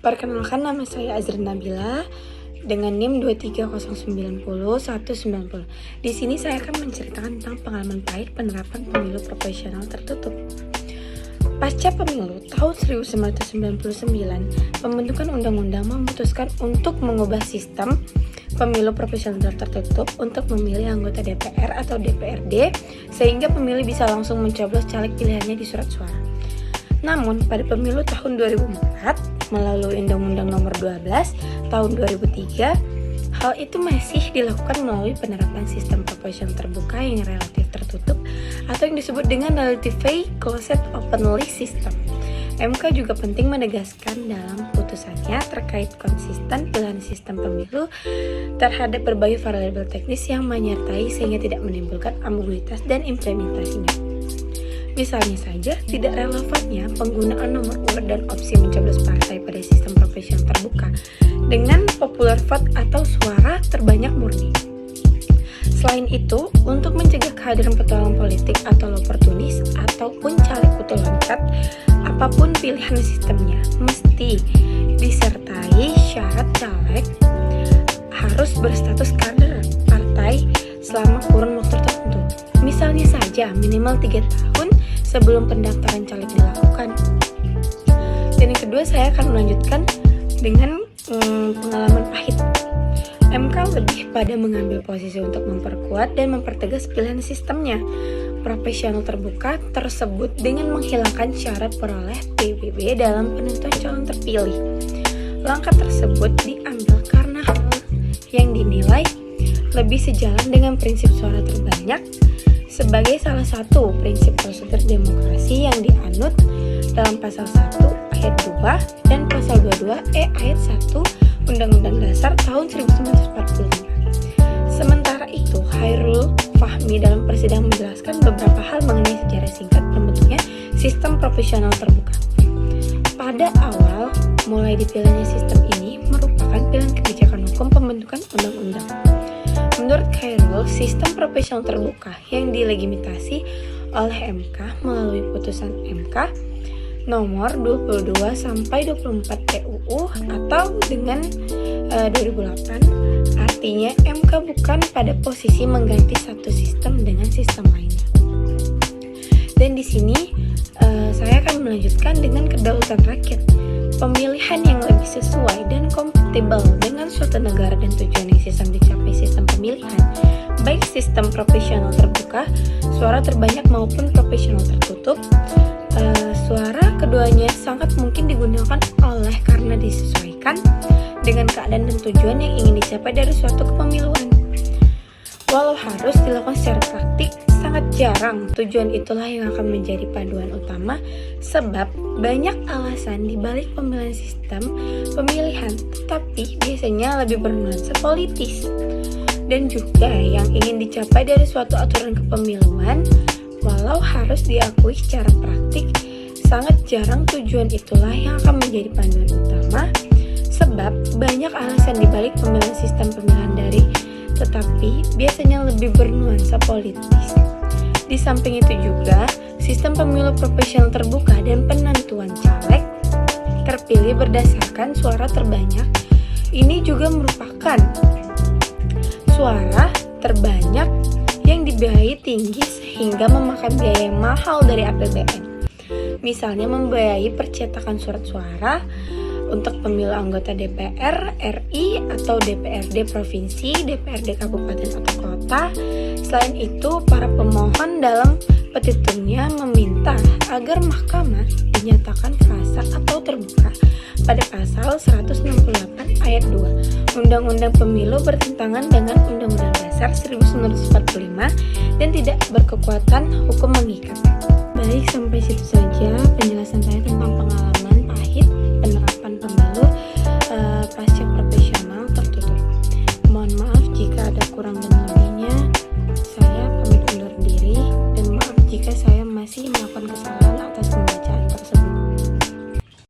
Perkenalkan, nama saya Azrin Nabila dengan NIM 230901190. Di sini saya akan menceritakan tentang pengalaman pahit penerapan pemilu proporsional tertutup. Pasca pemilu tahun 1999, pembentukan undang-undang memutuskan untuk mengubah sistem pemilu proporsional tertutup untuk memilih anggota DPR atau DPRD, sehingga pemilih bisa langsung mencoblos caleg pilihannya di surat suara. Namun, pada pemilu tahun 2004, melalui Undang-Undang Nomor 12 tahun 2003, hal itu masih dilakukan melalui penerapan sistem proporsional terbuka yang relatif tertutup atau yang disebut dengan relatively closed open list system. MK juga penting menegaskan dalam putusannya terkait konsisten pilihan sistem pemilu terhadap berbagai variabel teknis yang menyertai sehingga tidak menimbulkan ambiguitas dan implementasinya. Misalnya saja, tidak relevannya penggunaan nomor urut dan opsi mencoblos partai pada sistem proporsional terbuka dengan popular vote atau suara terbanyak murni. Selain itu, untuk mencegah kehadiran petualang politik atau oportunis ataupun caleg kutu loncat, apapun pilihan sistemnya mesti disertai syarat caleg harus berstatus kader partai selama kurun waktu tertentu. Misalnya saja minimal 3 tahun sebelum pendaftaran caleg dilakukan. Dan yang kedua, saya akan melanjutkan dengan pengalaman pahit. MK lebih pada mengambil posisi untuk memperkuat dan mempertegas pilihan sistemnya proporsional terbuka tersebut dengan menghilangkan syarat peroleh PBB dalam penentuan calon terpilih. Langkah tersebut diambil karena hal yang dinilai lebih sejalan dengan prinsip suara terbanyak sebagai salah satu prinsip prosedur demokrasi yang dianut dalam pasal 1 ayat 2 dan pasal 22 ayat 1 Undang-Undang Dasar tahun 1945. Sementara itu, Hairul Fahmi dalam persidangan menjelaskan beberapa hal mengenai sejarah singkat terbentuknya sistem proporsional terbuka. Pada awal, mulai dipilihnya sistem ini merupakan pilihan kebijakan hukum pembentukan undang-undang. Menurut Hairul, sistem proporsional terbuka yang dilegitimasi oleh MK melalui putusan MK nomor 22 sampai 24 PUU atau dengan 2008, artinya MK bukan pada posisi mengganti satu sistem dengan sistem lainnya. Dan di sini saya akan melanjutkan dengan kedaulatan rakyat, pemilihan yang lebih sesuai dan kompatibel dengan suatu negara dan tujuan yang sistem dicapai sistem pemilihan, baik sistem proporsional terbuka, suara terbanyak maupun proporsional tertutup. Suara keduanya sangat mungkin digunakan oleh karena disesuaikan dengan keadaan dan tujuan yang ingin dicapai dari suatu kepemiluan. Walau harus dilakukan secara praktik, sangat jarang tujuan itulah yang akan menjadi panduan utama, sebab banyak alasan di balik pemilihan sistem pemilihan, tetapi biasanya lebih bernuansa politis. Dan juga yang ingin dicapai dari suatu aturan kepemiluan, walau harus diakui secara praktik, sangat jarang tujuan itulah yang akan menjadi panduan utama, sebab banyak alasan di balik pemilihan sistem pemilihan dari, tetapi biasanya lebih bernuansa politis. Di samping itu juga, sistem pemilu proporsional terbuka dan penentuan caleg terpilih berdasarkan suara terbanyak ini juga merupakan suara terbanyak yang dibiayai tinggi sehingga memakan biaya yang mahal dari APBN. Misalnya membiayai percetakan surat suara untuk pemilu anggota DPR RI atau DPRD provinsi, DPRD kabupaten atau kota. Selain itu, para pemohon dalam petitumnya meminta agar mahkamah dinyatakan fasa atau terbuka pada pasal 168 ayat 2 Undang-Undang Pemilu bertentangan dengan Undang-Undang Dasar 1945 dan tidak berkekuatan hukum mengikat. Baik, sampai situ saja penjelasan saya tentang pengalaman